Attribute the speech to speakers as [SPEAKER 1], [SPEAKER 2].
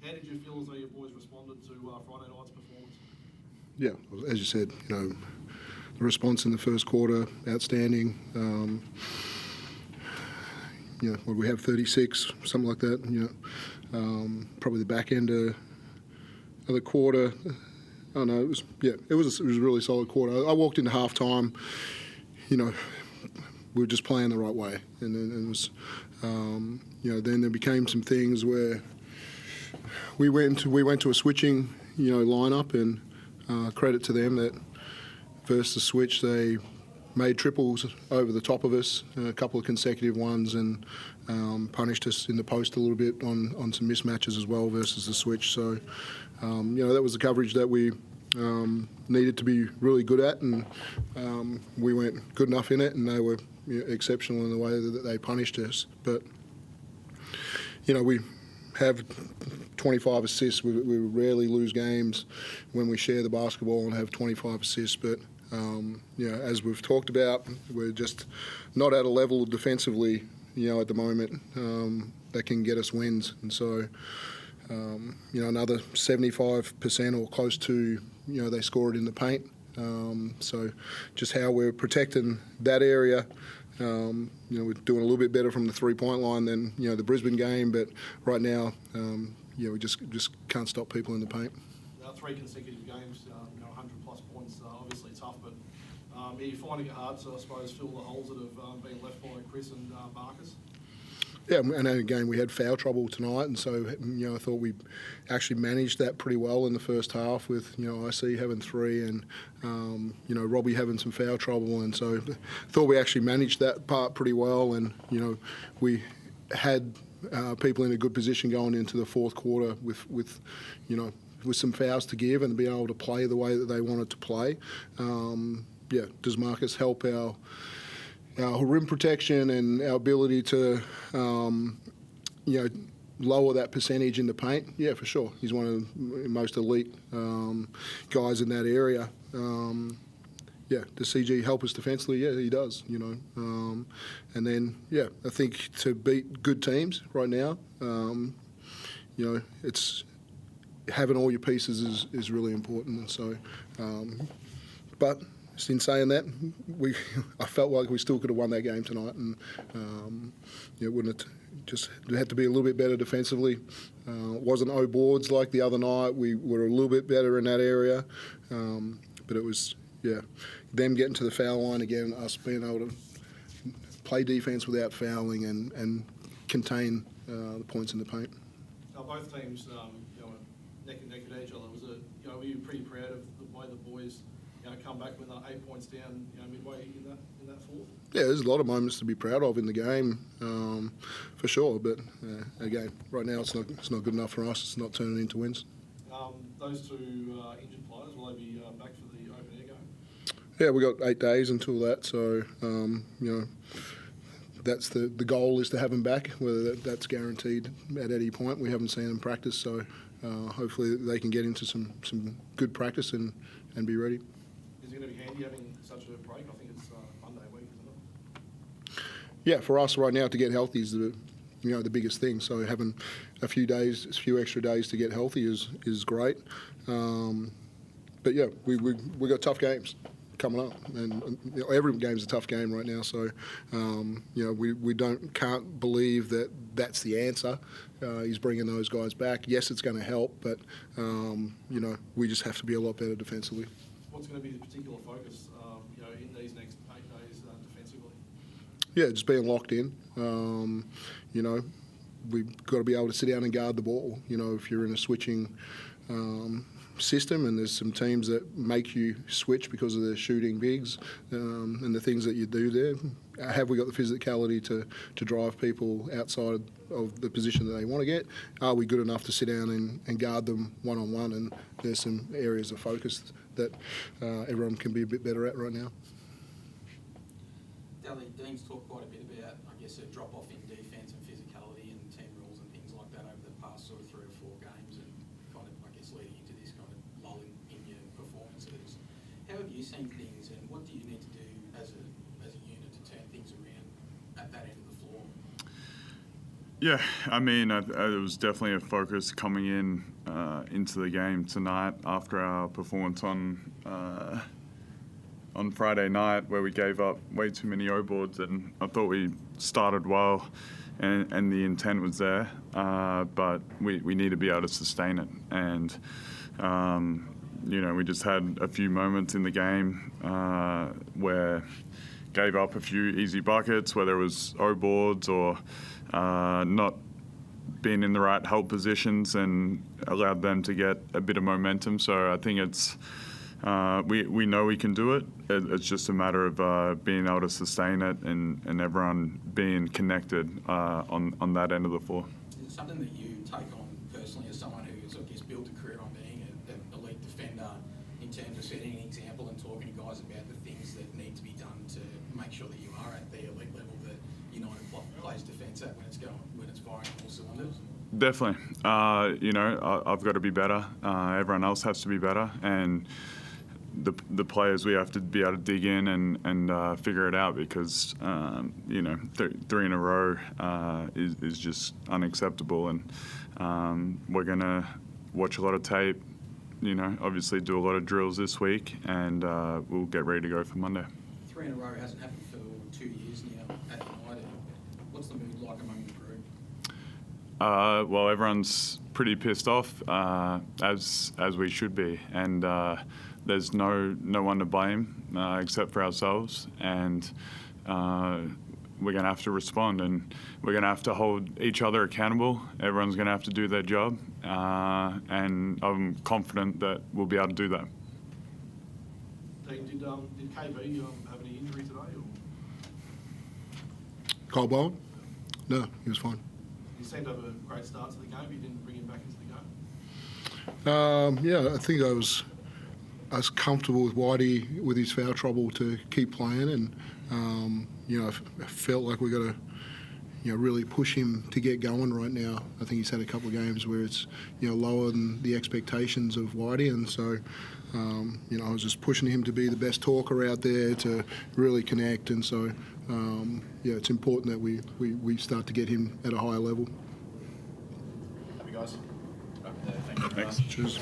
[SPEAKER 1] How did you feel as though your boys responded to Friday night's performance?
[SPEAKER 2] Yeah, as you said, the response in the first quarter, outstanding. What we have 36, something like that. Probably the back end of the quarter. I don't know. It was a really solid quarter. I walked into halftime. We were just playing the right way, and then it was. Then there became some things where we went to a switching, lineup, and credit to them that first the switch they made triples over the top of us, a couple of consecutive ones, and punished us in the post a little bit on some mismatches as well versus the switch. So, that was the coverage that we needed to be really good at, and we weren't good enough in it, and they were exceptional in the way that they punished us. But, we have 25 assists. We rarely lose games when we share the basketball and have 25 assists, but as we've talked about, we're just not at a level defensively, at the moment that can get us wins. And so, another 75% or close to, they scored in the paint. So just how we're protecting that area, we're doing a little bit better from the three-point line than, the Brisbane game, but right now, we just can't stop people in the paint.
[SPEAKER 1] 3 consecutive games, 100-plus points, obviously tough, but are you finding it hard to, I suppose, fill the holes that have been left by Chris and Marcus?
[SPEAKER 2] Yeah, and again, we had foul trouble tonight, and so, I thought we actually managed that pretty well in the first half with, IC having 3 and, Robbie having some foul trouble, and so I thought we actually managed that part pretty well, and, we had people in a good position going into the fourth quarter with some fouls to give and being able to play the way that they wanted to play. Does Marcus help our rim protection and our ability to, lower that percentage in the paint? Yeah, for sure. He's one of the most elite guys in that area. Does CG help us defensively? Yeah, he does, And then, I think to beat good teams right now, it's having all your pieces is really important. And so, but in saying that, I felt like we still could have won that game tonight, and wouldn't it just had to be a little bit better defensively. It wasn't 0 boards like the other night. We were a little bit better in that area, but it was them getting to the foul line again, us being able to play defense without fouling and contain the points in the paint.
[SPEAKER 1] Now both teams, neck and neck at each other. Were you pretty proud of the way the boys? Come back when they're 8 points down, midway in that fourth? Yeah,
[SPEAKER 2] there's a lot of moments to be proud of in the game, for sure. But again, right now it's not good enough for us. It's not turning into wins.
[SPEAKER 1] Those 2 injured players, will they be back for the open air game?
[SPEAKER 2] Yeah, we got 8 days until that. So that's the goal is to have them back. Whether that's guaranteed at any point, we haven't seen them practice. So hopefully they can get into some good practice and be ready.
[SPEAKER 1] Is it going to be handy having such a break? I think it's Monday week, isn't it?
[SPEAKER 2] Yeah, for us right now to get healthy is the biggest thing. So having a few extra days to get healthy is great. But yeah, we got tough games coming up, and every game's a tough game right now. So we can't believe that that's the answer. He's bringing those guys back. Yes, it's going to help, but we just have to be a lot better defensively.
[SPEAKER 1] What's going to be the particular focus, in these next 8 days defensively?
[SPEAKER 2] Yeah, just being locked in. We've got to be able to sit down and guard the ball. If you're in a switching system, and there's some teams that make you switch because of their shooting bigs and the things that you do there. Have we got the physicality to drive people outside of the position that they want to get? Are we good enough to sit down and guard them one-on-one? And there's some areas of focus that everyone can be a bit better at right now.
[SPEAKER 3] Dean's talked quite a bit about, I guess, a drop-off in defence and physicality and team rules and things like that over the past sort of 3 or 4 games, and kind of, I guess, leading into this kind of lull in your performances. How have you seen things, and what do you need to do as a unit to turn things around at that end of the floor?
[SPEAKER 4] Yeah, I mean, it was definitely a focus coming in into the game tonight after our performance on Friday night, where we gave up way too many O-boards, and I thought we started well, and the intent was there, but we need to be able to sustain it, and we just had a few moments in the game where gave up a few easy buckets, whether it was O-boards or not being in the right help positions, and allowed them to get a bit of momentum. So I think it's we know we can do it. It's just a matter of being able to sustain it and everyone being connected on that end of the floor.
[SPEAKER 3] Is it something that you take on personally as someone who's, I guess, built a career on being an elite defender, in terms of setting an example and talking to guys about the things that need to be done to make sure that you are at the elite level that United plays defence at when it's firing on all cylinders?
[SPEAKER 4] Definitely. I've got to be better. Everyone else has to be better, and the players, we have to be able to dig in and figure it out, because three in a row is just unacceptable, and we're gonna watch a lot of tape. Obviously do a lot of drills this week, and we'll get ready to go for Monday.
[SPEAKER 3] 3 in a row hasn't happened for 2 years now at United. What's the mood like among the group?
[SPEAKER 4] Well, everyone's pretty pissed off, as we should be, and there's no one to blame except for ourselves, and we're going to have to respond, and we're going to have to hold each other accountable. Everyone's going to have to do their job, and I'm confident that we'll be able to do that.
[SPEAKER 1] Dean, did KB have any injury today? Or?
[SPEAKER 2] Cole Bowen? No, he was fine.
[SPEAKER 1] He seemed to have a great start to the game. You didn't bring him back into the game.
[SPEAKER 2] Yeah, I think I was comfortable with Whitey with his foul trouble to keep playing, and I felt like we got to really push him to get going right now. I think he's had a couple of games where it's lower than the expectations of Whitey, and so I was just pushing him to be the best talker out there, to really connect, and so it's important that we start to get him at a higher level.
[SPEAKER 5] Happy guys. Thank you.
[SPEAKER 4] Thanks.
[SPEAKER 2] Cheers.